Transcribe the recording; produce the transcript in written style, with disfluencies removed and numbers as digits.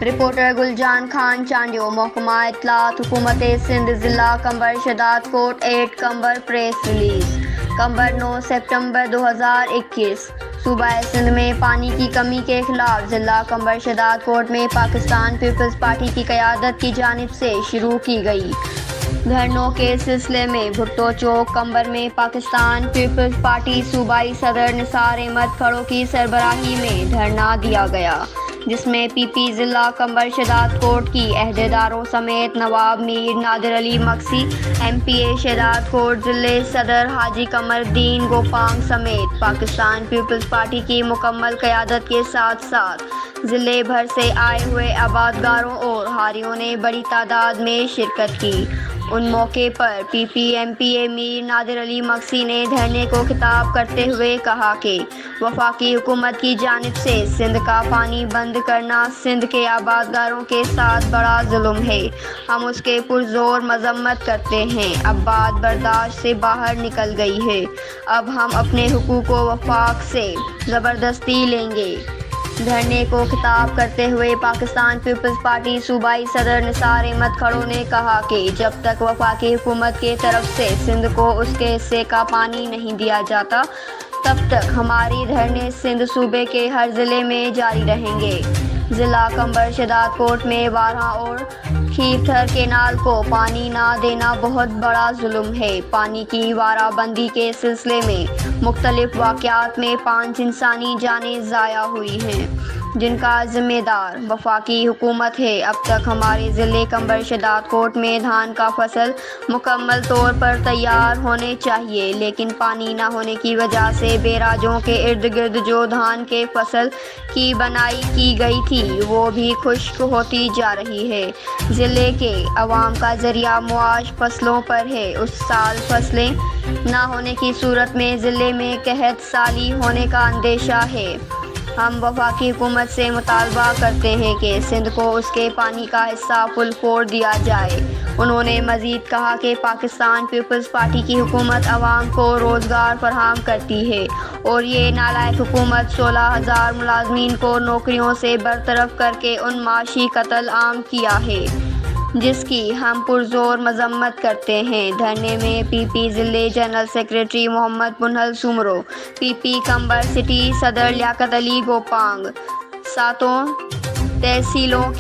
Reporter Guljan Khan Chandio, محکمہ اطلاعات، حکومت سندھ، ضلع قمبر شداد کوٹ 8 قمبر پریس ریلیز قمبر 9 ستمبر 2021 صوبہ سندھ میں پانی کی کمی کے خلاف ضلع قمبر شداد کوٹ میں پاکستان پیپلز پارٹی کی قیادت کی جانب سے شروع کی گئی دھرنوں کے سلسلے میں بھٹو چوک قمبر میں پاکستان پیپلز پارٹی صوبائی صدر نثار احمد کھڑو کی سربراہی میں دھرنا دیا گیا، جس میں پی پی ضلع قمبر شداد کوٹ کی عہدیداروں سمیت نواب میر نادر علی مکسی، ایم پی اے شداد کوٹ ضلع صدر حاجی قمر الدین گوپانگ سمیت پاکستان پیپلز پارٹی کی مکمل قیادت کے ساتھ ساتھ ضلع بھر سے آئے ہوئے آبادکاروں اور حاریوں نے بڑی تعداد میں شرکت کی۔ ان موقع پر پی پی ایم پی اے میر نادر علی مکسی نے دھرنے کو خطاب کرتے ہوئے کہا کہ وفاقی حکومت کی جانب سے سندھ کا پانی بند کرنا سندھ کے آبادکاروں کے ساتھ بڑا ظلم ہے، ہم اس کے پرزور مذمت کرتے ہیں۔ اب بات برداشت سے باہر نکل گئی ہے، اب ہم اپنے حقوق و وفاق سے زبردستی لیں گے۔ دھرنے کو خطاب کرتے ہوئے پاکستان پیپلز پارٹی صوبائی صدر نثار احمد کھڑو نے کہا کہ جب تک وفاقی حکومت کی طرف سے سندھ کو اس کے حصے کا پانی نہیں دیا جاتا، تب تک ہماری دھرنے سندھ صوبے کے ہر ضلع میں جاری رہیں گے۔ ضلع قمبر شداد کوٹ میں وارھا اور کھیرتھر کینال کو پانی نہ دینا بہت بڑا ظلم ہے۔ پانی کی وارہ بندی کے سلسلے میں مختلف واقعات میں 5 انسانی جانیں ضائع ہوئی ہیں، جن کا ذمہ دار وفاقی حکومت ہے۔ اب تک ہمارے ضلع قمبر شداد کوٹ میں دھان کا فصل مکمل طور پر تیار ہونے چاہیے، لیکن پانی نہ ہونے کی وجہ سے بیراجوں کے ارد گرد جو دھان کے فصل کی بنائی کی گئی تھی وہ بھی خشک ہوتی جا رہی ہے۔ ضلع کے عوام کا ذریعہ معاش فصلوں پر ہے۔ اس سال فصلیں نہ ہونے کی صورت میں ضلع میں قحط سالی ہونے کا اندیشہ ہے۔ ہم وفاقی حکومت سے مطالبہ کرتے ہیں کہ سندھ کو اس کے پانی کا حصہ فل فور دیا جائے۔ انہوں نے مزید کہا کہ پاکستان پیپلز پارٹی کی حکومت عوام کو روزگار فراہم کرتی ہے اور یہ نالائق حکومت 16,000 ملازمین کو نوکریوں سے برطرف کر کے ان معاشی قتل عام کیا ہے، جس کی ہم پرزور مذمت کرتے ہیں۔ دھرنے میں پی پی ضلع جنرل سیکریٹری محمد منہل سومرو، پی پی قمبر سٹی صدر لیاقت علی گوپانگ، 7 تحصیلوں